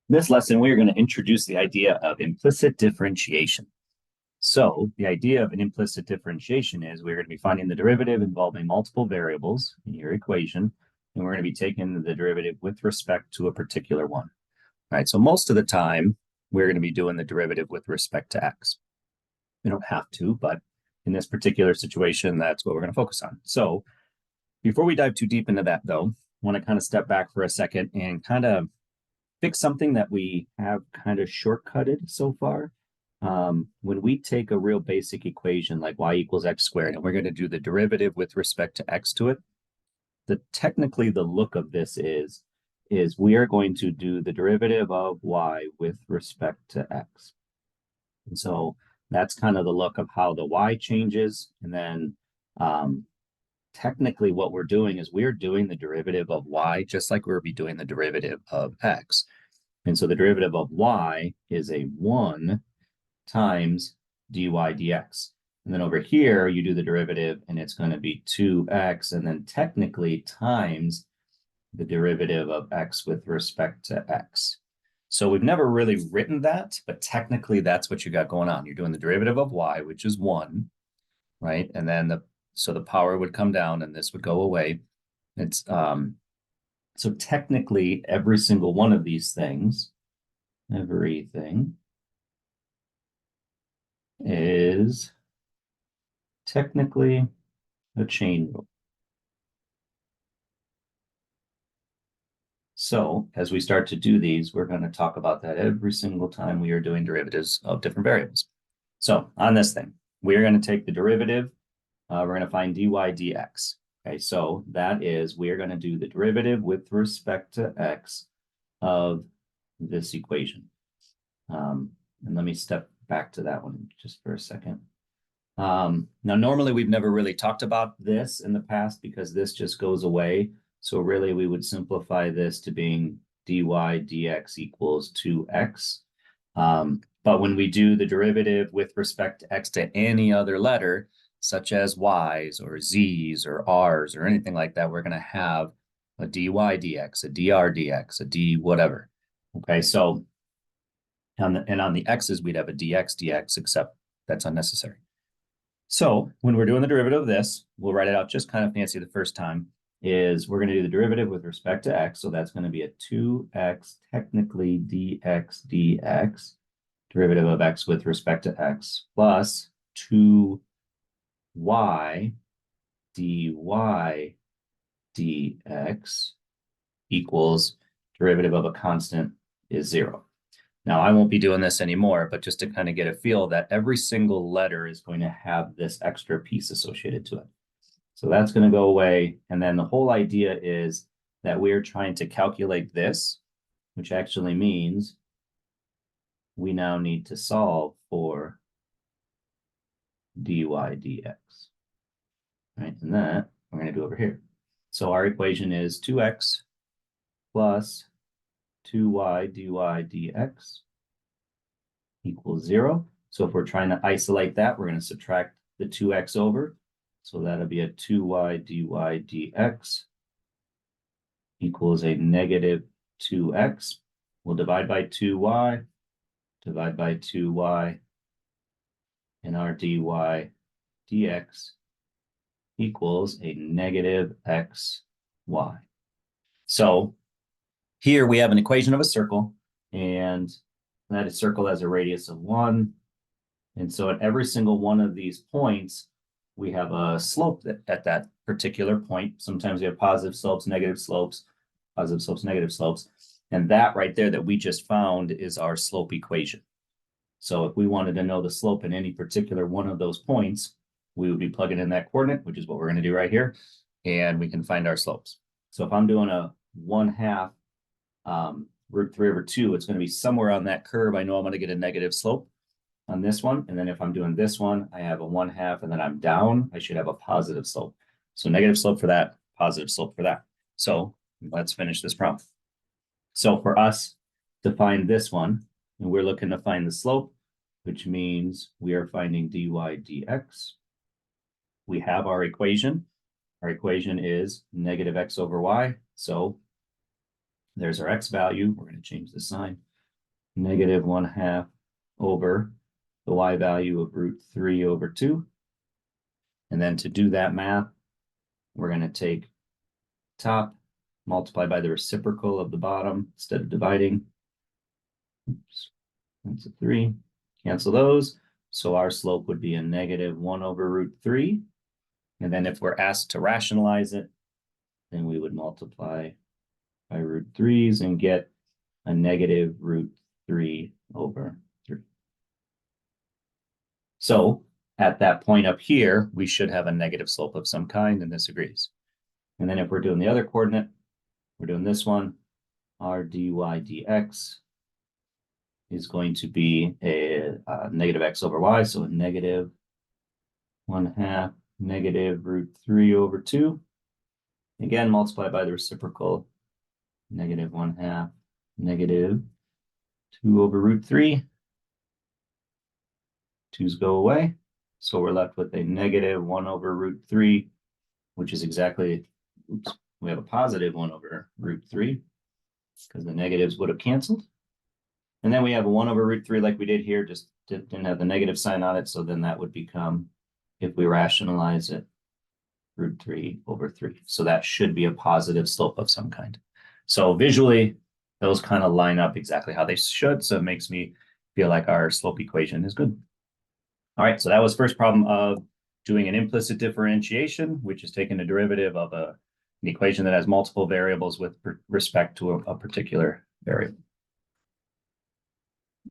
In this lesson, we are going to introduce the idea of implicit differentiation. So the idea of an implicit differentiation is we're going to be finding the derivative involving multiple variables in your equation, and we're going to be taking the derivative with respect to a particular one. All right, so most of the time, we're going to be doing the derivative with respect to x. We don't have to, but in this particular situation, that's what we're going to focus on. So before we dive too deep into that, though, I want to kind of step back for a second and kind of fix something that we have kind of shortcutted so far. When we take a real basic equation like y equals x squared, and we're going to do the derivative with respect to x to it, technically the look of this is we are going to do the derivative of y with respect to x. And so that's kind of the look of how the y changes. And then technically what we're doing is we're doing the derivative of y just like we'll be doing the derivative of x. And so the derivative of y is a 1 times dy dx. And then over here, you do the derivative, and it's going to be 2x, and then technically times the derivative of x with respect to x. So we've never really written that, but technically that's what you got going on. You're doing the derivative of y, which is 1, right? And then so the power would come down, and this would go away. It's so technically every single one of these things, everything is technically a chain rule. So as we start to do these, we're going to talk about that every single time we are doing derivatives of different variables. So on this thing, we are going to take the derivative. We're going to find dy dx. Okay, so that is, we are going to do the derivative with respect to x of this equation. And let me step back to that one just for a second. Now, normally we've never really talked about this in the past because this just goes away. So really we would simplify this to being dy dx equals 2x. But when we do the derivative with respect to x to any other letter, such as y's or z's or r's or anything like that, we're going to have a dy dx, a dr dx, a d whatever. Okay, so on the x's, we'd have a dx dx, except that's unnecessary. So when we're doing the derivative of this, we'll write it out just kind of fancy the first time, is we're going to do the derivative with respect to x. So that's going to be a 2x, technically dx dx, derivative of x with respect to x, plus 2y dy dx equals derivative of a constant is 0. Now, I won't be doing this anymore, but just to kind of get a feel that every single letter is going to have this extra piece associated to it. So that's going to go away. And then the whole idea is that we're trying to calculate this, which actually means we now need to solve for dy dx. Right, and that we're going to do over here. So our equation is 2x plus 2y dy dx equals 0. So if we're trying to isolate that, we're going to subtract the 2x over. So that'll be a 2y dy dx equals a negative 2x. We'll divide by 2y, divide by 2y, and our dy dx equals a negative xy. So here we have an equation of a circle, and that circle has a radius of 1. And so at every single one of these points, we have a slope at that particular point. Sometimes we have positive slopes, negative slopes, positive slopes, negative slopes. And that right there that we just found is our slope equation. So if we wanted to know the slope in any particular one of those points, we would be plugging in that coordinate, which is what we're going to do right here, and we can find our slopes. So if I'm doing a 1/2 root 3 over 2, it's going to be somewhere on that curve. I know I'm going to get a negative slope on this one. And then if I'm doing this one, I have a 1/2, and then I'm down, I should have a positive slope. So negative slope for that, positive slope for that. So let's finish this problem. So for us to find this one, and we're looking to find the slope, which means we are finding dy dx. We have our equation. Our equation is negative x over y. So there's our x value. We're going to change the sign. negative 1/2 over the y value of root 3 over 2. And then to do that math, we're going to take top, multiply by the reciprocal of the bottom instead of dividing. Oops, that's a 3. Cancel those. So our slope would be a negative 1 over root 3. And then if we're asked to rationalize it, then we would multiply by root 3's and get a negative root 3 over 3. So at that point up here, we should have a negative slope of some kind, and this agrees. And then if we're doing the other coordinate, we're doing this one, our dy dx is going to be a negative x over y, so a negative 1/2 negative root 3 over 2. Again, multiply by the reciprocal, negative 1/2 negative 2 over root 3. 2's go away. So we're left with a negative 1 over root 3, which is exactly, oops, we have a positive 1 over root 3 because the negatives would have canceled. And then we have a 1 over root 3 like we did here, just didn't have the negative sign on it. So then that would become, if we rationalize it, root 3 over 3. So that should be a positive slope of some kind. So visually, those kind of line up exactly how they should. So it makes me feel like our slope equation is good. All right, so that was first problem of doing an implicit differentiation, which is taking a derivative of an equation that has multiple variables with respect to a particular variable.